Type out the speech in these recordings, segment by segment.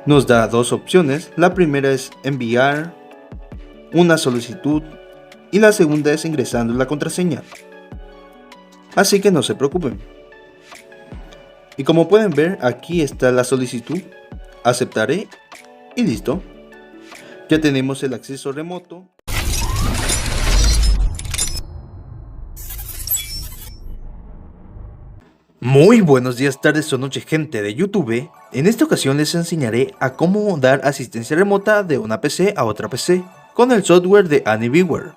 Nos da dos opciones, la primera es enviar una solicitud y la segunda es ingresando la contraseña. Así que no se preocupen. Y como pueden ver, aquí está la solicitud, aceptaré y listo. Ya tenemos el acceso remoto. Muy buenos días, tardes o noches, gente de YouTube. En esta ocasión les enseñaré a cómo dar asistencia remota de una PC a otra PC con el software de AnyViewer.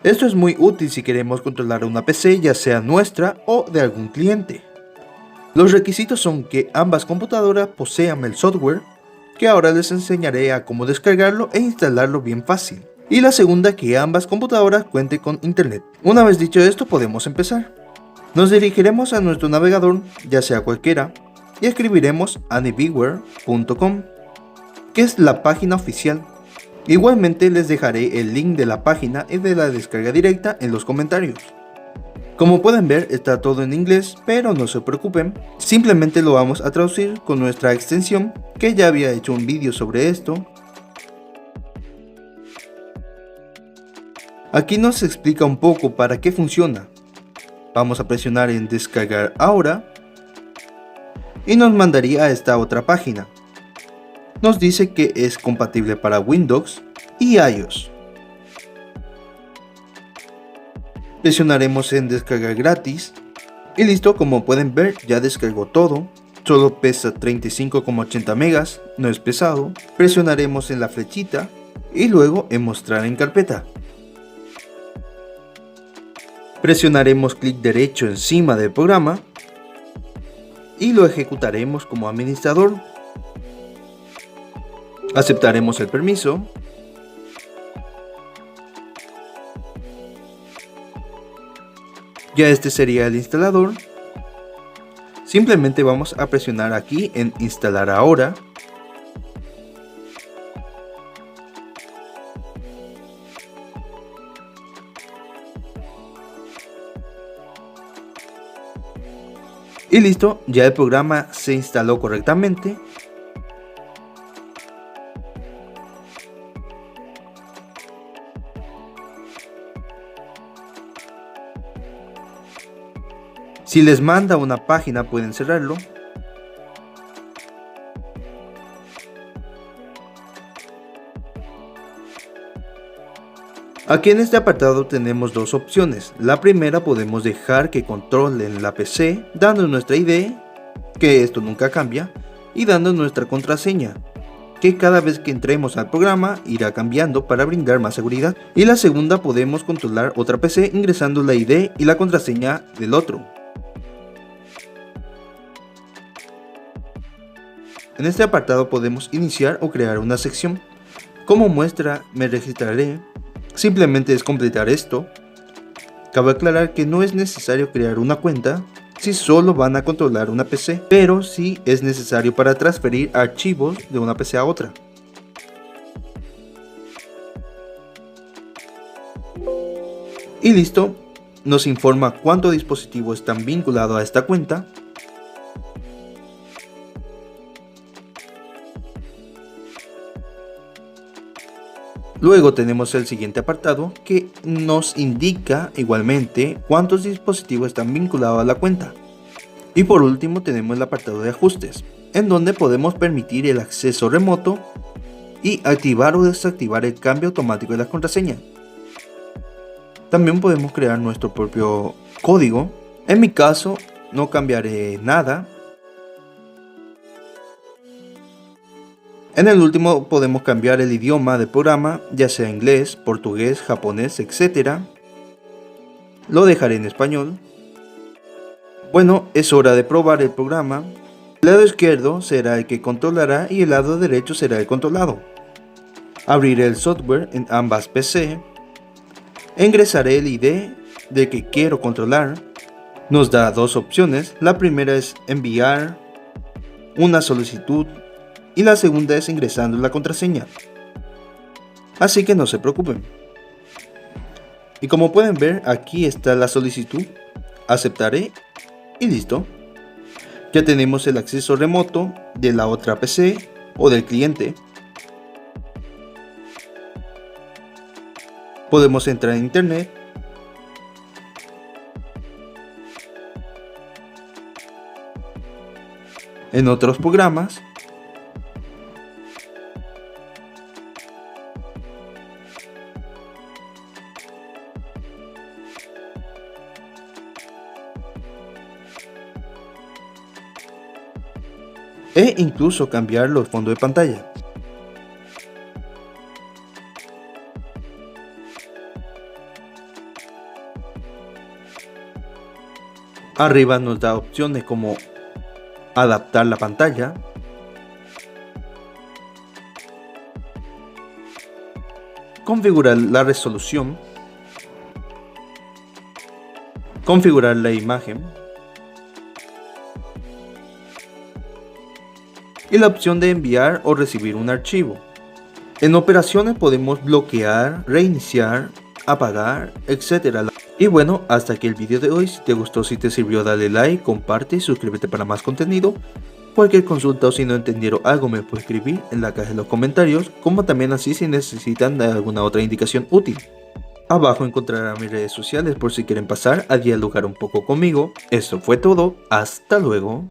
Esto es muy útil si queremos controlar una PC, ya sea nuestra o de algún cliente. Los requisitos son que ambas computadoras posean el software, que ahora les enseñaré a cómo descargarlo e instalarlo bien fácil. Y la segunda, que ambas computadoras cuenten con internet. Una vez dicho esto, podemos empezar. Nos dirigiremos a nuestro navegador, ya sea cualquiera, y escribiremos anyviewer.com, que es la página oficial. Igualmente les dejaré el link de la página y de la descarga directa en los comentarios. Como pueden ver, está todo en inglés, pero no se preocupen, simplemente lo vamos a traducir con nuestra extensión, que ya había hecho un vídeo sobre esto. Aquí nos explica un poco para qué funciona. Vamos a presionar en descargar ahora y nos mandaría a esta otra página. Nos dice que es compatible para Windows y iOS. Presionaremos en descargar gratis y listo. Como pueden ver, ya descargó todo. Solo pesa 35,80 megas, no es pesado. Presionaremos en la flechita y luego en mostrar en carpeta. Presionaremos clic derecho encima del programa y lo ejecutaremos como administrador. Aceptaremos el permiso. Ya este sería el instalador. Simplemente vamos a presionar aquí en instalar ahora. Y listo, ya el programa se instaló correctamente. Si les manda una página pueden cerrarlo. Aquí en este apartado tenemos dos opciones. La primera, podemos dejar que controlen la PC dando nuestra ID, que esto nunca cambia, y dando nuestra contraseña, que cada vez que entremos al programa irá cambiando para brindar más seguridad. Y la segunda, podemos controlar otra PC ingresando la ID y la contraseña del otro. En este apartado podemos iniciar o crear una sección. Como muestra, me registraré. Simplemente es completar esto. Cabe aclarar que no es necesario crear una cuenta si solo van a controlar una PC, pero sí es necesario para transferir archivos de una PC a otra. Y listo, nos informa cuántos dispositivos están vinculados a esta cuenta. Luego tenemos el siguiente apartado, que nos indica igualmente cuántos dispositivos están vinculados a la cuenta. Y por último tenemos el apartado de ajustes, en donde podemos permitir el acceso remoto y activar o desactivar el cambio automático de las contraseñas. También podemos crear nuestro propio código. En mi caso no cambiaré nada. En el último podemos cambiar el idioma del programa, ya sea inglés, portugués, japonés, etc. Lo dejaré en español. Bueno, es hora de probar el programa. El lado izquierdo será el que controlará y el lado derecho será el controlado. Abriré el software en ambas PC. Ingresaré el ID de que quiero controlar. Nos da dos opciones. La primera es enviar una solicitud y la segunda es ingresando la contraseña. Así que no se preocupen. Y como pueden ver, aquí está la solicitud, aceptaré y listo. Ya tenemos el acceso remoto de la otra PC o del cliente. Podemos entrar en internet, en otros programas, e incluso cambiar los fondos de pantalla. Arriba nos da opciones como adaptar la pantalla, configurar la resolución, configurar la imagen y la opción de enviar o recibir un archivo. En operaciones podemos bloquear, reiniciar, apagar, etc. Y bueno, hasta aquí el vídeo de hoy. Si te gustó, si te sirvió, dale like, comparte y suscríbete para más contenido. Cualquier consulta o si no entendieron algo me puede escribir en la caja de los comentarios, como también así si necesitan de alguna otra indicación útil. Abajo encontrarán mis redes sociales por si quieren pasar a dialogar un poco conmigo. Eso fue todo, hasta luego.